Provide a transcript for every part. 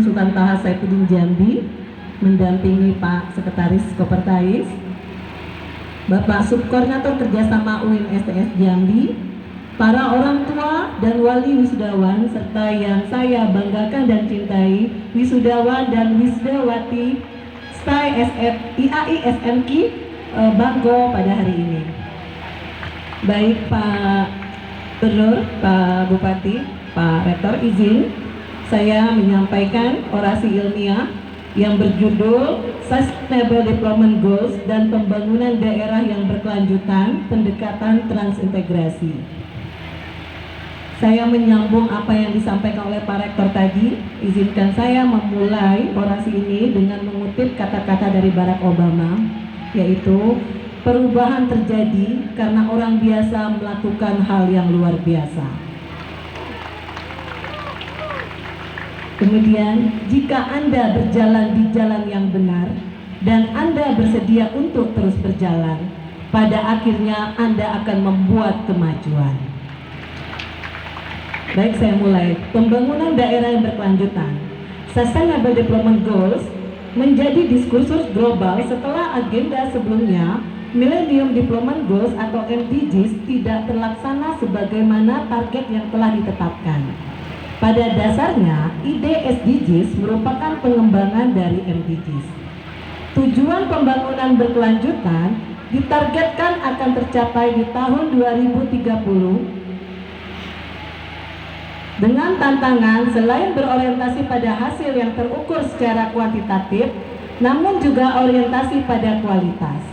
Presiden Sultan Taha Saifuddin Jambi, mendampingi Pak Sekretaris Kopertais, Bapak Subkoordinator Kerjasama UIN STS Jambi, para orang tua dan wali wisudawan, serta yang saya banggakan dan cintai, wisudawan dan wisudawati STAI SF IAI SMK Bangko pada hari ini. Baik Pak Gubernur, Pak Bupati, Pak Rektor, izin saya menyampaikan orasi ilmiah yang berjudul Sustainable Development Goals dan Pembangunan Daerah yang Berkelanjutan, Pendekatan Transintegrasi. Saya menyambung apa yang disampaikan oleh Pak Rektor tadi. Izinkan saya memulai orasi ini dengan mengutip kata-kata dari Barack Obama, yaitu perubahan terjadi karena orang biasa melakukan hal yang luar biasa. Kemudian, jika Anda berjalan di jalan yang benar dan Anda bersedia untuk terus berjalan, pada akhirnya Anda akan membuat kemajuan. Baik, saya mulai. Pembangunan daerah yang berkelanjutan, Sustainable Development Goals, menjadi diskursus global setelah agenda sebelumnya, Millennium Development Goals atau MDGs, tidak terlaksana sebagaimana target yang telah ditetapkan. Pada dasarnya, ide SDGs merupakan pengembangan dari MDGs. Tujuan pembangunan berkelanjutan ditargetkan akan tercapai di tahun 2030 dengan tantangan selain berorientasi pada hasil yang terukur secara kuantitatif, namun juga orientasi pada kualitas.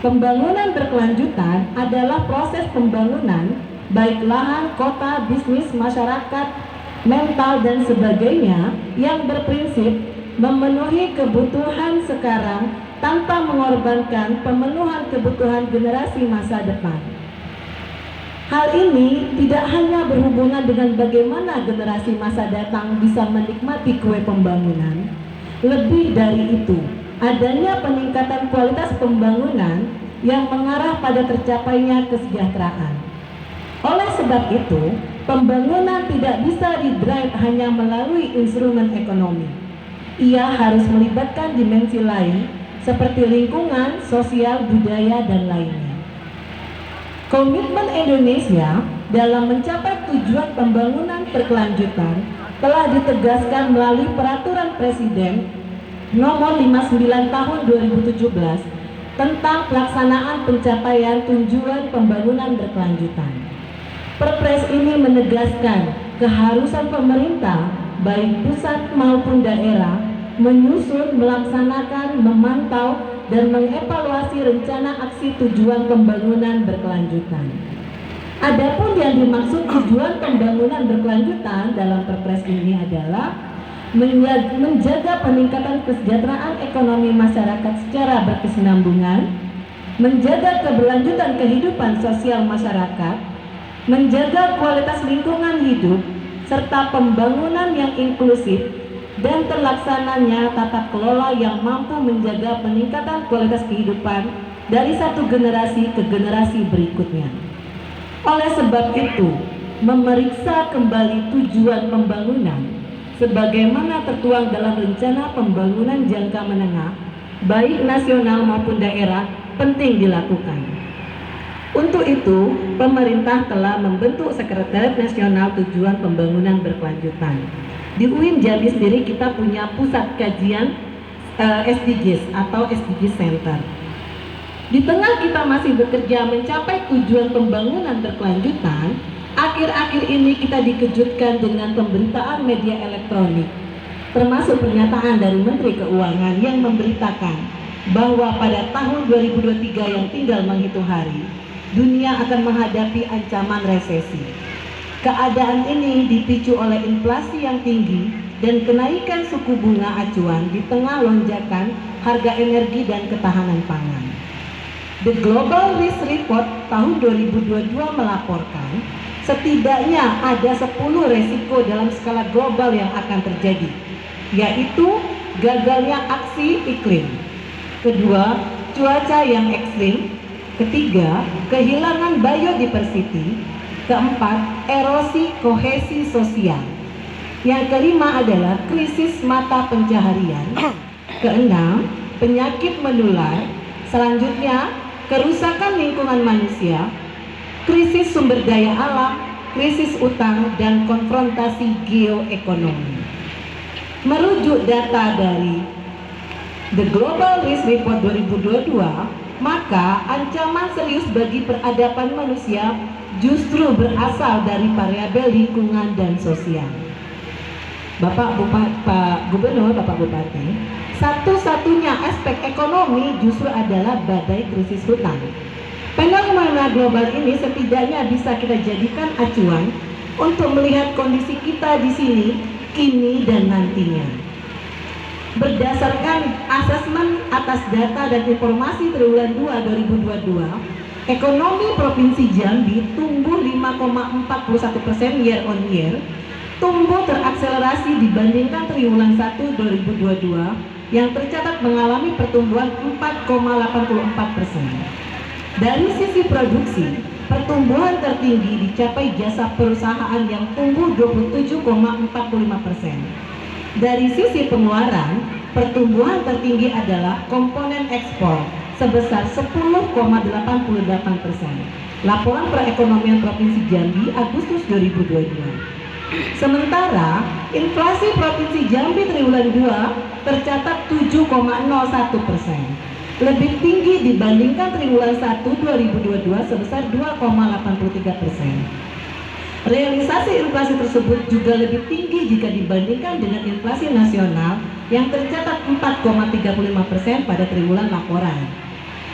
Pembangunan berkelanjutan adalah proses pembangunan baik lahan, kota, bisnis, masyarakat, mental dan sebagainya yang berprinsip memenuhi kebutuhan sekarang tanpa mengorbankan pemenuhan kebutuhan generasi masa depan. Hal ini tidak hanya berhubungan dengan bagaimana generasi masa datang bisa menikmati kue pembangunan. Lebih dari itu, adanya peningkatan kualitas pembangunan yang mengarah pada tercapainya kesejahteraan. Oleh sebab itu, pembangunan tidak bisa didrive hanya melalui instrumen ekonomi. Ia harus melibatkan dimensi lain seperti lingkungan, sosial, budaya, dan lainnya. Komitmen Indonesia dalam mencapai tujuan pembangunan berkelanjutan telah ditegaskan melalui Peraturan Presiden Nomor 59 Tahun 2017 tentang pelaksanaan pencapaian tujuan pembangunan berkelanjutan. Perpres ini menegaskan keharusan pemerintah, baik pusat maupun daerah, menyusun, melaksanakan, memantau, dan mengevaluasi rencana aksi tujuan pembangunan berkelanjutan. Adapun yang dimaksud tujuan pembangunan berkelanjutan dalam Perpres ini adalah menjaga peningkatan kesejahteraan ekonomi masyarakat secara berkesinambungan, menjaga keberlanjutan kehidupan sosial masyarakat, menjaga kualitas lingkungan hidup, serta pembangunan yang inklusif dan terlaksananya tata kelola yang mampu menjaga peningkatan kualitas kehidupan dari satu generasi ke generasi berikutnya. Oleh sebab itu, memeriksa kembali tujuan pembangunan sebagaimana tertuang dalam rencana pembangunan jangka menengah, baik nasional maupun daerah, penting dilakukan. Untuk itu, pemerintah telah membentuk Sekretariat Nasional Tujuan Pembangunan Berkelanjutan. Di UIN Jambi sendiri kita punya pusat kajian SDGs atau SDG Center. Di tengah kita masih bekerja mencapai tujuan pembangunan berkelanjutan, akhir-akhir ini kita dikejutkan dengan pemberitaan media elektronik, termasuk pernyataan dari Menteri Keuangan yang memberitakan bahwa pada tahun 2023 yang tinggal menghitung hari, dunia akan menghadapi ancaman resesi. Keadaan ini dipicu oleh inflasi yang tinggi dan kenaikan suku bunga acuan di tengah lonjakan harga energi dan ketahanan pangan. The Global Risk Report tahun 2022 melaporkan setidaknya ada 10 resiko dalam skala global yang akan terjadi, yaitu gagalnya aksi iklim, kedua, cuaca yang ekstrim, ketiga, kehilangan biodiversity, keempat, erosi kohesi sosial. Yang kelima adalah krisis mata pencaharian. Keenam, penyakit menular. Selanjutnya, kerusakan lingkungan manusia, krisis sumber daya alam, krisis utang, dan konfrontasi geoekonomi. Merujuk data dari The Global Risk Report 2022, maka ancaman serius bagi peradaban manusia justru berasal dari variabel lingkungan dan sosial. Pak Gubernur, Bapak Bupati, satu-satunya aspek ekonomi justru adalah badai krisis hutang. Fenomena global ini setidaknya bisa kita jadikan acuan untuk melihat kondisi kita di sini, kini dan nantinya. Berdasarkan asesmen atas data dan informasi triwulan 2 2022, ekonomi Provinsi Jambi tumbuh 5,41% year on year, tumbuh terakselerasi dibandingkan triwulan 1 2022 yang tercatat mengalami pertumbuhan 4,84%. Dari sisi produksi, pertumbuhan tertinggi dicapai jasa perusahaan yang tumbuh 27,45%. Dari sisi pengeluaran, pertumbuhan tertinggi adalah komponen ekspor sebesar 10,88%. Laporan Perekonomian Provinsi Jambi Agustus 2022. Sementara inflasi Provinsi Jambi triwulan 2 tercatat 7,01%. Lebih tinggi dibandingkan triwulan 1 2022 sebesar 2,83%. Realisasi inflasi tersebut juga lebih tinggi jika dibandingkan dengan inflasi nasional yang tercatat 4,35% pada triwulan laporan.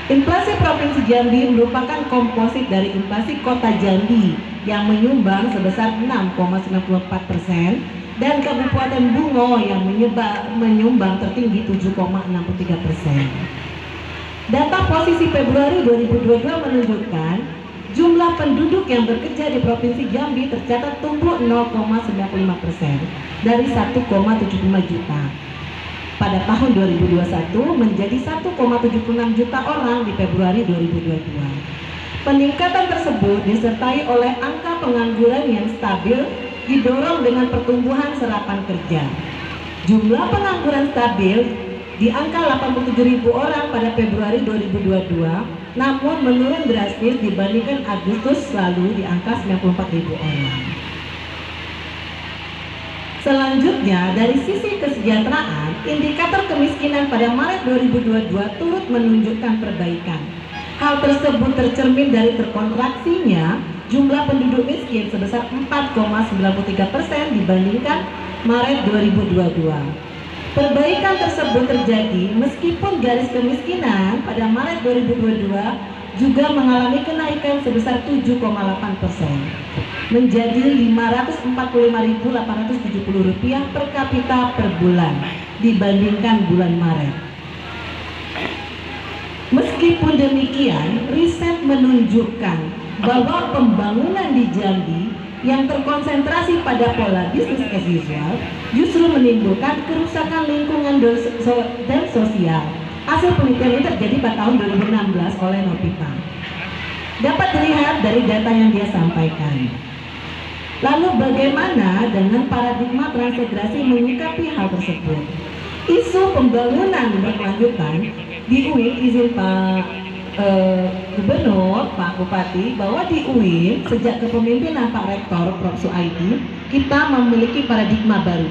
Inflasi Provinsi Jambi merupakan komposit dari inflasi Kota Jambi yang menyumbang sebesar 6,94% dan Kabupaten Bungo yang menyumbang tertinggi 7,63%. Data posisi Februari 2022 menunjukkan jumlah penduduk yang bekerja di Provinsi Jambi tercatat tumbuh 0,95% dari 1,75 juta pada tahun 2021 menjadi 1,76 juta orang di Februari 2022. Peningkatan tersebut disertai oleh angka pengangguran yang stabil didorong dengan pertumbuhan serapan kerja. Jumlah pengangguran stabil di angka 87.000 orang pada Februari 2022, namun menurun drastis dibandingkan Agustus lalu di angka 94.000 orang. Selanjutnya, dari sisi kesejahteraan, indikator kemiskinan pada Maret 2022 turut menunjukkan perbaikan. Hal tersebut tercermin dari terkontraksinya jumlah penduduk miskin sebesar 4,93% dibandingkan Maret 2022. Perbaikan tersebut terjadi meskipun garis kemiskinan pada Maret 2022 juga mengalami kenaikan sebesar 7,8% menjadi Rp545.870 per kapita per bulan dibandingkan bulan Maret. Meskipun demikian, riset menunjukkan bahwa pembangunan di Jambi yang terkonsentrasi pada pola bisnis as usual justru menimbulkan kerusakan lingkungan dan sosial. Hasil penelitian ini terjadi pada tahun 2016 oleh Novita. Dapat dilihat dari data yang dia sampaikan. Lalu bagaimana dengan paradigma transintegrasi menyikapi hal tersebut? Isu pembangunan berkelanjutan di UIN, izin Pak Gubernur, Pak Bupati, bahwa di UIN sejak kepemimpinan Pak Rektor Prof. Suaidi kita memiliki paradigma baru.